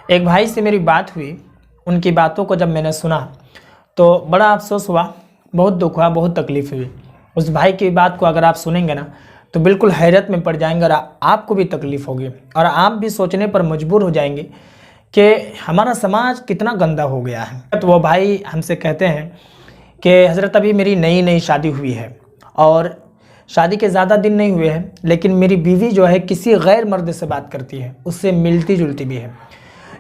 एक भाई से मेरी बात हुई। उनकी बातों को जब मैंने सुना तो बड़ा अफसोस हुआ, बहुत दुख हुआ, बहुत तकलीफ़ हुई। उस भाई की बात को अगर आप सुनेंगे ना तो बिल्कुल हैरत में पड़ जाएंगे और आपको भी तकलीफ़ होगी और आप भी सोचने पर मजबूर हो जाएंगे कि हमारा समाज कितना गंदा हो गया है। तो वो भाई हमसे कहते हैं कि हज़रत अभी मेरी नई नई शादी हुई है और शादी के ज़्यादा दिन नहीं हुए हैं, लेकिन मेरी बीवी जो है किसी गैर मर्द से बात करती है, उससे मिलती जुलती भी है।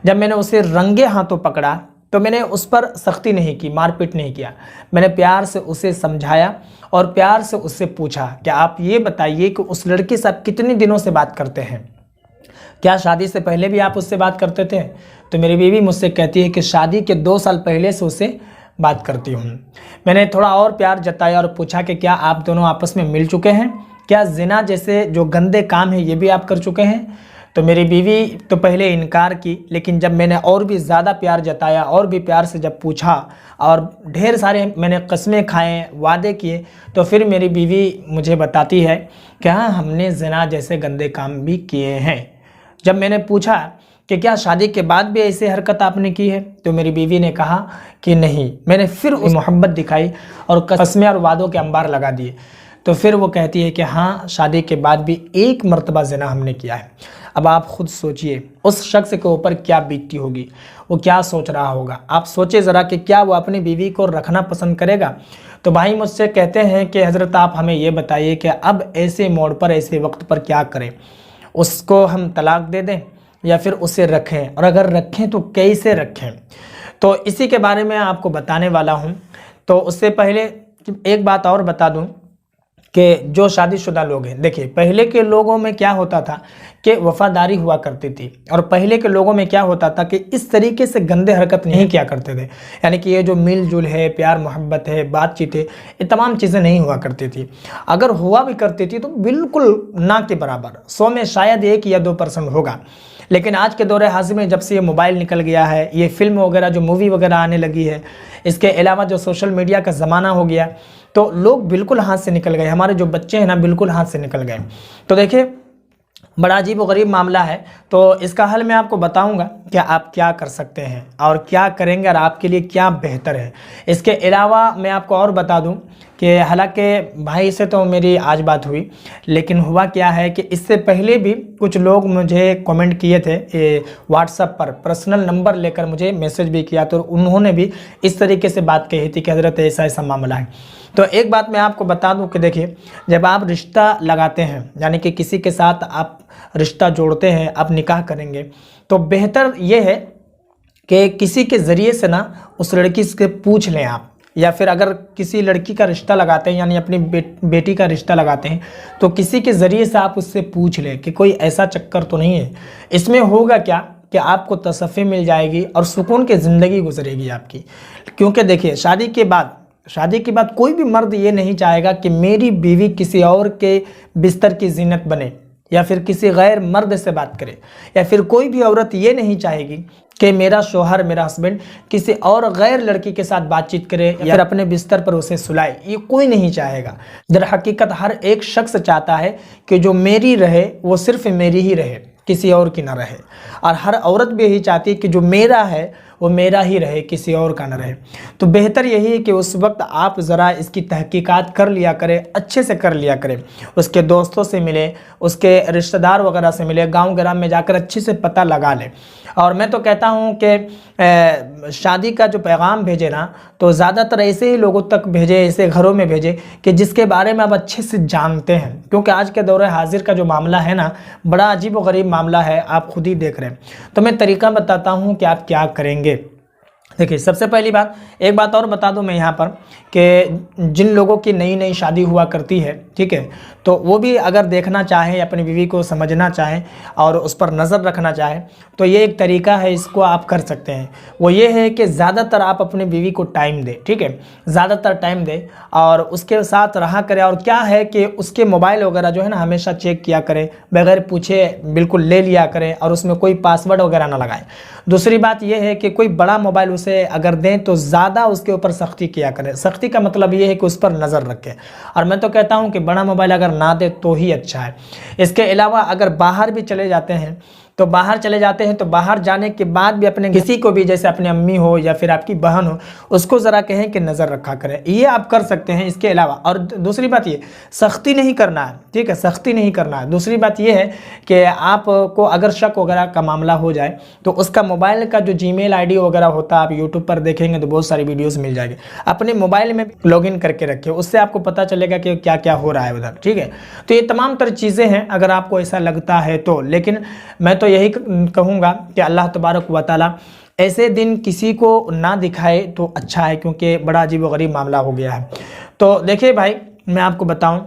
जब मैंने उसे रंगे हाथों पकड़ा तो मैंने उस पर सख्ती नहीं की, मारपीट नहीं किया। मैंने प्यार से उसे समझाया और प्यार से उससे पूछा कि आप ये बताइए कि उस लड़की से आप कितने दिनों से बात करते हैं, क्या शादी से पहले भी आप उससे बात करते थे? तो मेरी बीवी मुझसे कहती है कि शादी के 2 साल पहले से उससे बात करती हूँ। मैंने थोड़ा और प्यार जताया और पूछा कि क्या आप दोनों आपस में मिल चुके हैं, क्या जिना जैसे जो गंदे काम है ये भी आप कर चुके हैं? तो मेरी बीवी तो पहले इनकार की, लेकिन जब मैंने और भी ज़्यादा प्यार जताया और भी प्यार से जब पूछा और ढेर सारे मैंने कस्में खाएँ, वादे किए, तो फिर मेरी बीवी मुझे बताती है कि हाँ, हमने ज़िना जैसे गंदे काम भी किए हैं। जब मैंने पूछा कि क्या शादी के बाद भी ऐसे हरकत आपने की है, तो मेरी बीवी ने कहा कि नहीं। मैंने फिर उस मोहब्बत दिखाई और कस्में और वादों के अंबार लगा दिए। तो फिर वो कहती है कि हाँ, शादी के बाद भी 1 मरतबा ज़िना हमने किया है। अब आप खुद सोचिए उस शख्स के ऊपर क्या बीतती होगी, वो क्या सोच रहा होगा। आप सोचिए ज़रा कि क्या वो अपनी बीवी को रखना पसंद करेगा। तो भाई मुझसे कहते हैं कि हज़रत आप हमें ये बताइए कि अब ऐसे मोड़ पर, ऐसे वक्त पर क्या करें? उसको हम तलाक दे दें या फिर उसे रखें, और अगर रखें तो कैसे रखें? तो इसी के बारे में आपको बताने वाला हूं। तो उससे पहले एक बात और बता दूं कि जो शादीशुदा लोग हैं, देखिए पहले के लोगों में क्या होता था कि वफ़ादारी हुआ करती थी, और पहले के लोगों में क्या होता था कि इस तरीके से गंदे हरकत नहीं किया करते थे। यानी कि ये जो मिलजुल है, प्यार मोहब्बत है, बातचीत है, ये तमाम चीज़ें नहीं हुआ करती थी। अगर हुआ भी करती थी तो बिल्कुल ना के बराबर, 100 में शायद 1 या 2% होगा। लेकिन आज के दौरे हाजिर में जब से ये मोबाइल निकल गया है, ये फिल्म वगैरह जो मूवी वगैरह आने लगी है, इसके अलावा जो सोशल मीडिया का ज़माना हो गया, तो लोग बिल्कुल हाथ से निकल गए। हमारे जो बच्चे हैं ना, बिल्कुल हाथ से निकल गए। तो देखिए बड़ा अजीब व गरीब मामला है। तो इसका हल मैं आपको बताऊंगा कि आप क्या कर सकते हैं और क्या करेंगे और आपके लिए क्या बेहतर है। इसके अलावा मैं आपको और बता दूं कि हालांकि भाई से तो मेरी आज बात हुई, लेकिन हुआ क्या है कि इससे पहले भी कुछ लोग मुझे कमेंट किए थे व्हाट्सएप पर, पर्सनल नंबर लेकर मुझे मैसेज भी किया, तो उन्होंने भी इस तरीके से बात कही थी कि हज़रत ऐसा ऐसा मामला है। तो एक बात मैं आपको बता दूं कि देखिए, जब आप रिश्ता लगाते हैं, यानी कि किसी के साथ आप रिश्ता जोड़ते हैं, आप निकाह करेंगे, तो बेहतर ये है कि किसी के ज़रिए से ना उस लड़की से पूछ लें आप, या फिर अगर किसी लड़की का रिश्ता लगाते हैं, यानी अपनी बेटी का रिश्ता लगाते हैं, तो किसी के ज़रिए से आप उससे पूछ लें कि कोई ऐसा चक्कर तो नहीं है। इसमें होगा क्या कि आपको तसफ़्फ़ी मिल जाएगी और सुकून की ज़िंदगी गुजरेगी आपकी। क्योंकि देखिए शादी के बाद कोई भी मर्द ये नहीं चाहेगा कि मेरी बीवी किसी और के बिस्तर की जीनत बने या फिर किसी गैर मर्द से बात करे, या फिर कोई भी औरत ये नहीं चाहेगी कि मेरा शोहर, मेरा हस्बैंड किसी और गैर लड़की के साथ बातचीत करे या फिर अपने बिस्तर पर उसे सुलाए। ये कोई नहीं चाहेगा। दर हकीकत हर एक शख्स चाहता है कि जो मेरी रहे वो सिर्फ मेरी ही रहे, किसी और की ना रहे। और हर औरत भी यही चाहती है कि जो मेरा है वो मेरा ही रहे, किसी और का ना रहे। तो बेहतर यही है कि उस वक्त आप ज़रा इसकी तहकीकात कर लिया करें, अच्छे से कर लिया करें। उसके दोस्तों से मिले, उसके रिश्तेदार वगैरह से मिले, गांव ग्राम में जाकर अच्छे से पता लगा लें। और मैं तो कहता हूं कि शादी का जो पैगाम भेजे ना, तो ज़्यादातर ऐसे ही लोगों तक भेजे, ऐसे घरों में भेजे कि जिसके बारे में आप अच्छे से जानते हैं। क्योंकि आज के दौरे हाजिर का जो मामला है ना, बड़ा अजीब व गरीब मामला है, आप खुद ही देख रहे हैं। तो मैं तरीका बताता हूँ कि आप क्या करेंगे। देखिए सबसे पहली बात, एक बात और बता दूं मैं यहाँ पर कि जिन लोगों की नई नई शादी हुआ करती है, ठीक है, तो वो भी अगर देखना चाहें, अपनी बीवी को समझना चाहें और उस पर नज़र रखना चाहें, तो ये एक तरीका है, इसको आप कर सकते हैं। वो ये है कि ज़्यादातर आप अपनी बीवी को टाइम दें, ठीक है, ज़्यादातर टाइम दें और उसके साथ रहा करें। और क्या है कि उसके मोबाइल वगैरह जो है ना, हमेशा चेक किया करें, बगैर पूछे बिल्कुल ले लिया करें और उसमें कोई पासवर्ड वगैरह ना लगाएं। दूसरी बात यह है कि कोई बड़ा मोबाइल उसे अगर दें तो ज़्यादा उसके ऊपर सख्ती किया करें। सख्ती का मतलब ये है कि उस पर नज़र रखें। और मैं तो कहता हूं कि बड़ा मोबाइल अगर ना दे तो ही अच्छा है। इसके अलावा अगर बाहर भी चले जाते हैं तो बाहर चले जाते हैं, तो बाहर जाने के बाद भी अपने किसी को भी, जैसे अपनी अम्मी हो या फिर आपकी बहन हो, उसको ज़रा कहें कि नज़र रखा करें। ये आप कर सकते हैं। इसके अलावा और दूसरी बात ये, सख्ती नहीं करना है, ठीक है, सख्ती नहीं करना है। दूसरी बात ये है कि आपको अगर शक वगैरह का मामला हो जाए तो उसका मोबाइल का जो जीमेल आईडी वगैरह होता है, आप यूट्यूब पर देखेंगे तो बहुत सारी वीडियोज़ मिल जाएगी, अपने मोबाइल में लॉगिन करके रखिए, उससे आपको पता चलेगा कि क्या क्या हो रहा है उधर, ठीक है। तो ये तमाम तरह चीज़ें हैं अगर आपको ऐसा लगता है तो। लेकिन मैं तो यही कहूँगा कि अल्लाह तबारक व तआला ऐसे दिन किसी को ना दिखाए तो अच्छा है, क्योंकि बड़ा अजीब व गरीब मामला हो गया है। तो देखिए भाई, मैं आपको बताऊं,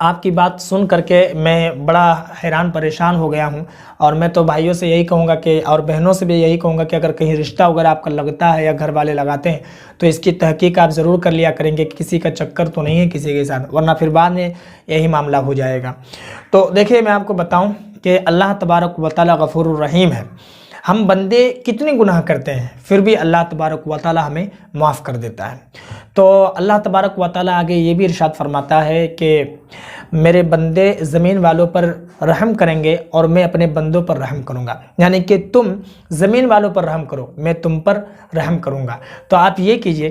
आपकी बात सुन करके मैं बड़ा हैरान परेशान हो गया हूं। और मैं तो भाइयों से यही कहूँगा कि, और बहनों से भी यही कहूँगा कि अगर कहीं रिश्ता वगैरह आपका लगता है या घर वाले लगाते हैं तो इसकी तहकीक आप ज़रूर कर लिया करेंगे कि किसी का चक्कर तो नहीं है किसी के साथ, वरना फिर बाद में यही मामला हो जाएगा। तो देखिए, मैं आपको बताऊँ कि अल्लाह तबारक व तआला गफूरुर रहीम है। हम बंदे कितने गुनाह करते हैं फिर भी अल्लाह तबारक व तआला हमें माफ़ कर देता है। तो अल्लाह तबारक व तआला आगे ये भी इरशाद फरमाता है कि मेरे बंदे ज़मीन वालों पर रहम करेंगे और मैं अपने बंदों पर रहम करूँगा, यानी कि तुम ज़मीन वालों पर रहम करो, मैं तुम पर रहम करूँगा। तो आप ये कीजिए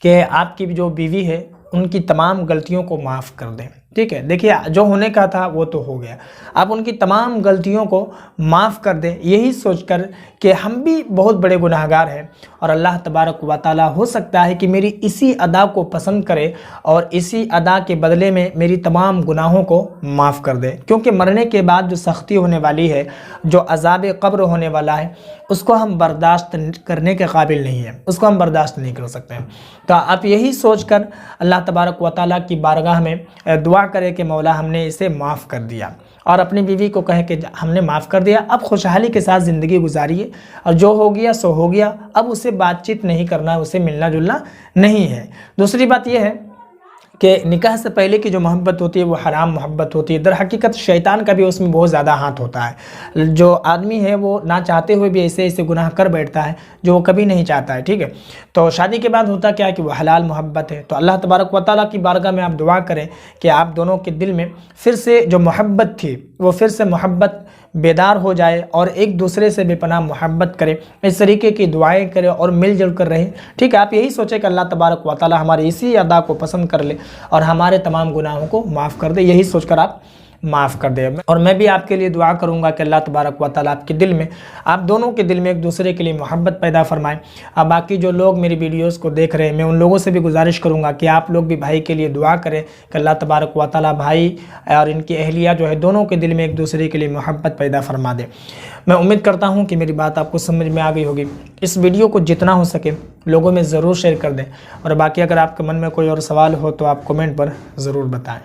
कि आपकी जो बीवी है उनकी तमाम गलतियों को माफ़ कर दें, ठीक है। देखिए, जो होने का था वो तो हो गया, आप उनकी तमाम गलतियों को माफ़ कर दें, यही सोचकर कि हम भी बहुत बड़े गुनाहगार हैं और अल्लाह तबारक व तआला हो सकता है कि मेरी इसी अदा को पसंद करे और इसी अदा के बदले में मेरी तमाम गुनाहों को माफ़ कर दे। क्योंकि मरने के बाद जो सख्ती होने वाली है, जो अज़ाब क़ब्र होने वाला है, उसको हम बर्दाश्त करने के काबिल नहीं है, उसको हम बर्दाश्त नहीं कर सकते हैं। तो आप यही सोचकर अल्लाह तबारक व तआला की बारगाह में दुआ करें कि मौला हमने इसे माफ़ कर दिया, और अपनी बीवी को कहें कि हमने माफ़ कर दिया, अब खुशहाली के साथ ज़िंदगी गुजारिए और जो हो गया सो हो गया, अब उससे बातचीत नहीं करना है, उससे मिलना जुलना नहीं है। दूसरी बात यह है कि निकाह से पहले की जो मोहब्बत होती है वो हराम मोहब्बत होती है। दर हकीकत शैतान का भी उसमें बहुत ज़्यादा हाथ होता है। जो आदमी है वो ना चाहते हुए भी ऐसे ऐसे गुनाह कर बैठता है जो वो कभी नहीं चाहता है, ठीक है। तो शादी के बाद होता क्या है कि वो हलाल मोहब्बत है। तो अल्लाह तबारक व तआला की बारगाह में आप दुआ करें कि आप दोनों के दिल में फिर से जो मोहब्बत थी वो फिर से मोहब्बत बेदार हो जाए और एक दूसरे से बेपनाह मोहब्बत करें, इस तरीके की दुआएं करें और मिलजुल कर रहें, ठीक है। आप यही सोचें कि अल्लाह तबारक व तआला हमारी इसी अदा को पसंद कर ले और हमारे तमाम गुनाहों को माफ़ कर दे, यही सोचकर आप माफ़ कर दे। और मैं भी आपके लिए दुआ करूंगा कि अल्लाह तबारक व तआला आपके दिल में, आप दोनों के दिल में एक दूसरे के लिए मोहब्बत पैदा फरमाएं। अब बाकी जो लोग मेरी वीडियोस को देख रहे हैं, मैं उन लोगों से भी गुजारिश करूंगा कि आप लोग भी भाई के लिए दुआ करें कि अल्लाह तबारक व तआला भाई और इनकी अहलिया जो है दोनों के दिल में एक दूसरे के लिए मोहब्बत पैदा फरमा दे। मैं उम्मीद करता हूँ कि मेरी बात आपको समझ में आ गई होगी। इस वीडियो को जितना हो सके लोगों में ज़रूर शेयर कर दें, और बाकी अगर आपके मन में कोई और सवाल हो तो आप कमेंट पर ज़रूर बताएँ।